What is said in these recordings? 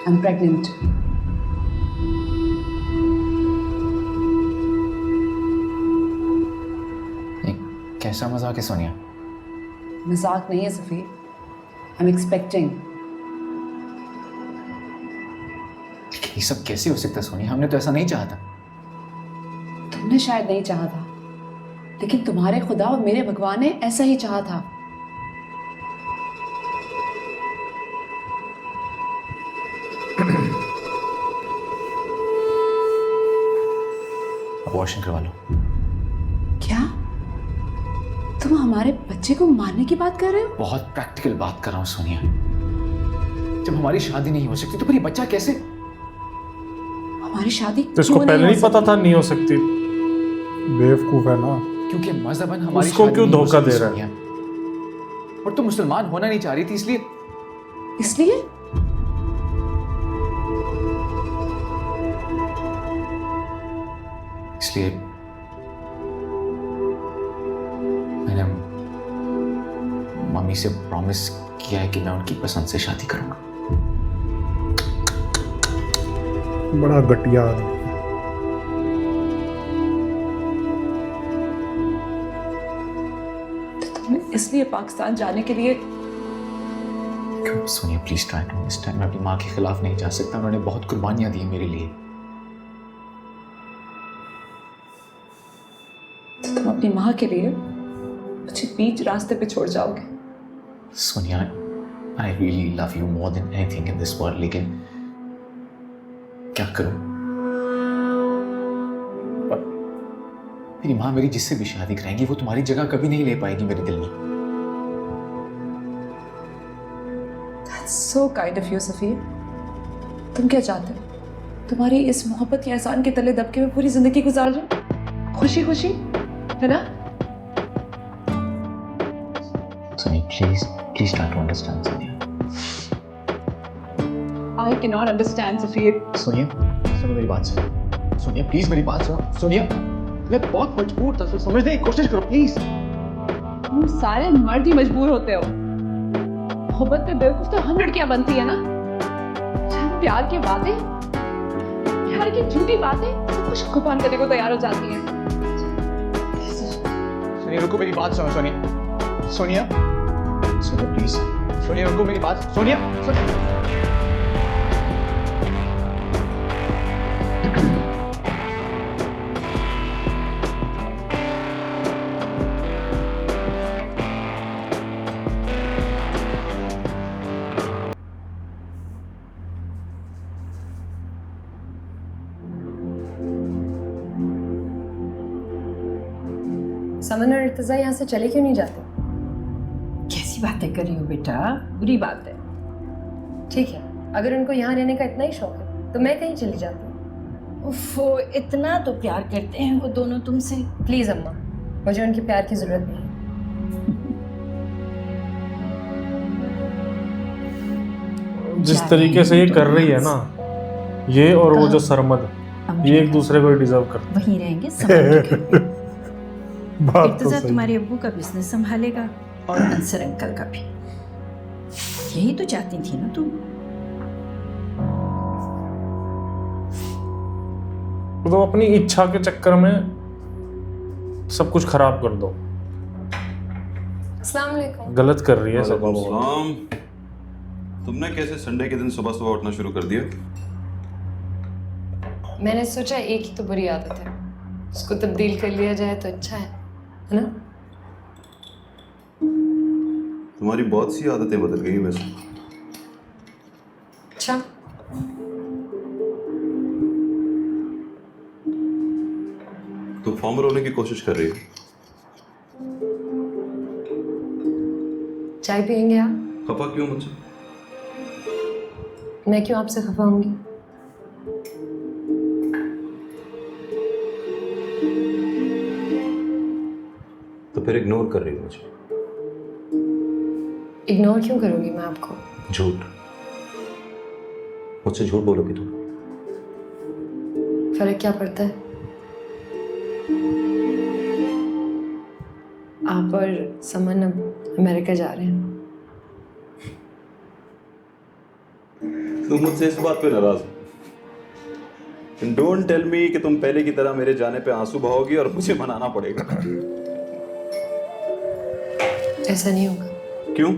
I'm pregnant. कैसा मजाक है सोनिया? मजाक नहीं है सफ़ी। I'm expecting. ये सब कैसे हो सकता है सोनिया? हमने तो ऐसा नहीं चाहा था। तुमने शायद नहीं चाहा था, लेकिन तुम्हारे खुदा और मेरे भगवान ने ऐसा ही चाहा था। अबॉर्शन करवा लो। क्या तुम हमारे बच्चे को मारने की बात कर रहे हो? बहुत प्रैक्टिकल बात कर रहा हूँ सोनिया। जब हमारी शादी नहीं हो सकती तो फिर ये बच्चा कैसे? हमारी शादी तो इसको क्यों पहले नहीं पता सकती? था नहीं हो सकती? बेवकूफ है ना। क्योंकि मजहबन हमारी उसको शादी क्यों नहीं हो धोखा सकती, दे रहा है? सोनिया। और तुम मुसलमान होना नहीं चाह रही थी इसलिए। इसलिए इसलिए मैंने मम्मी से प्रॉमिस किया है कि मैं उनकी पसंद से शादी करूंगा। बड़ा घटिया आदमी। तो तुमने इसलिए पाकिस्तान जाने के लिए क्यों Sonia, please try to understand. मैं अपनी माँ के खिलाफ नहीं जा सकता। उन्होंने बहुत कुर्बानियां दी मेरे लिए। तो तुम अपनी माँ के लिए मुझे बीच रास्ते पे छोड़ जाओगे? Sonia, I really love you more than anything in this world, लेकिन क्या करूं? और मेरी माँ मेरी जिससे भी शादी कराएंगी वो तुम्हारी जगह कभी नहीं ले पाएगी मेरे दिल में। That's so kind of you, Safi. तुम क्या चाहते हो? तुम्हारी इस मोहब्बत के एहसान के तले दबके मैं पूरी जिंदगी गुजार जाऊं खुशी खुशी, है ना? Sonia please try to understand Sonia. I cannot understand, Safi. Sonia सुनो मेरी बात सुनो। सोनिया प्लीज मेरी बात सुनो। सोनिया मैं बहुत मजबूर था, समझने की कोशिश करो प्लीज। तुम सारे मर्द ही मजबूर होते हो। मोहब्बत में बेवकूफ तो हम लड़कियां बनती है ना। प्यार की बातें, प्यार की झूठी बातें सब कुछ कुर्बान करने को तैयार हो जाती हैं। सोनिया रुको, मेरी बात सुनो। सोनिया प्लीज। सोनिया रुको, मेरी बात। सोनिया समन और इर्तिजा यहाँ से चले क्यों नहीं जाते? कैसी बातें कर रही हो बेटा? बुरी बात है। ठीक है, अगर उनको यहाँ रहने का इतना ही शौक है तो मैं कहीं चली जाती हूँ। उफ, वो इतना तो प्यार करते हैं वो दोनों तुमसे। प्लीज़ अम्मा, मुझे उनके प्यार की ज़रूरत नहीं है। जिस तरीके से ये कर रही है ना, ये और वो जो सरमद, ये एक दूसरे को डिजर्व करते वहीं रहेंगे संभाल के घर पे। हैं। बात तो इर्तिजा सही। तुम्हारे अब्बू का बिजनेस संभालेगा और अंसर अंकल का भी। यही तो चाहती थी ना तुम। तो अपनी इच्छा के चक्कर में सब कुछ खराब कर दो। अस्सलाम वालेकुम। गलत कर रही है सब। वालेकुम सलाम। तुमने कैसे संडे के दिन सुबह सुबह उठना शुरू कर दिया? मैंने सोचा एक ही तो बुरी आदत है, उसको तब्दील कर लिया जाए तो अच्छा है ना? तुम्हारी बहुत सी आदतें बदल गई वैसे। अच्छा, तुम फॉर्मर होने की कोशिश कर रही हो। चाय पियेंगे आप? खफा क्यों मुझसे? मैं क्यों आपसे खफा होंगी? तो फिर इग्नोर कर रही हो मुझे। इग्नोर क्यों करूँगी मैं आपको? झूठ, मुझसे झूठ बोलोगी तुम। फर्क क्या पड़ता है? आप और समन अब अमेरिका जा रहे हैं। तुम मुझसे इस बात पे नाराज हो? डोंट टेल मी कि तुम पहले की तरह मेरे जाने पे आंसू बहाओगी और मुझे मनाना पड़ेगा। ऐसा नहीं होगा। क्यों?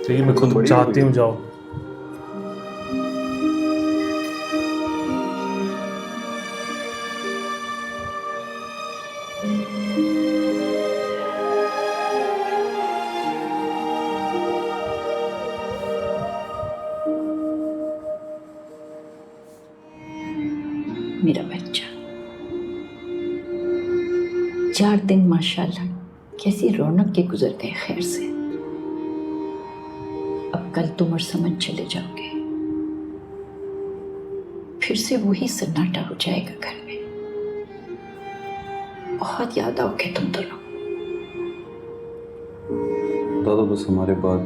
ठीक है, मैं खुद बड़ी चाहती हो हूँ गई। जाओ। मेरा बच्चा 4 दिन माशाल्लाह कैसी रौनक के गुजर गए खैर से। अब कल तुम और समन चले जाओगे, फिर से वही सन्नाटा हो जाएगा घर में। बहुत याद आओगे तुम दोनों। दादा बस हमारे बाद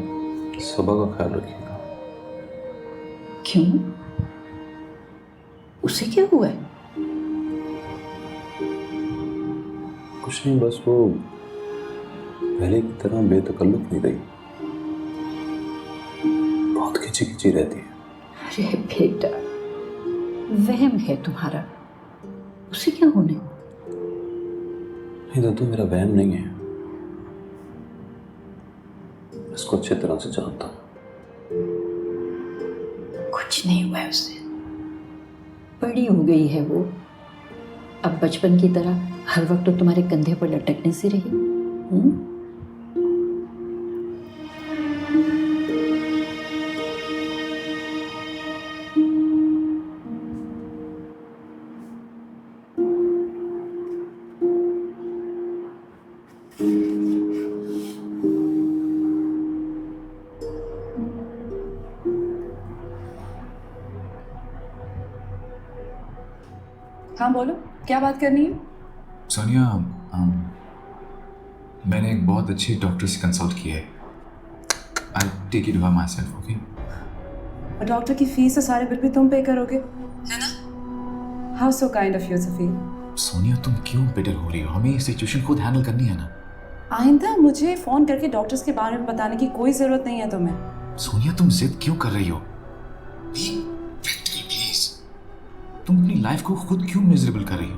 सबा का ख्याल रखिएगा। क्यों? उसे क्या हुआ है? कुछ नहीं, बस वो पहले की तरह बेतकल्लुफ नहीं रही, बहुत खिंची खिंची रहती है। अरे बेटा, वहम है तुम्हारा, उसे क्या होने। नहीं दादू, मेरा वहम नहीं है, इसको अच्छी तरह से जानता हूँ। कुछ नहीं हुआ है उसे, बड़ी हो गई है वो। अब बचपन की तरह हर वक्त तो तुम्हारे कंधे पर लटकने से रही। हाँ बोलो, क्या बात करनी है? सोनिया, मैंने एक बहुत अच्छी डॉक्टर से कंसल्ट किया है। I take it by myself, okay? और डॉक्टर की फीस और सारे बिल भी तुम पे करोगे, है ना? How so kind of you सफीर। सोनिया, तुम क्यों बिटर हो रही हो? हमें ये सिचुएशन खुद हैंडल करनी है ना। आइंदा मुझे फोन करके डॉक्टर्स के बारे में बताने की कोई जरूरत नहीं है तुम्हें। सोनिया, तुम जिद क्यों कर रही हो? प्लीज, तुम अपनी लाइफ को खुद क्यों मिजरेबल कर रही हो?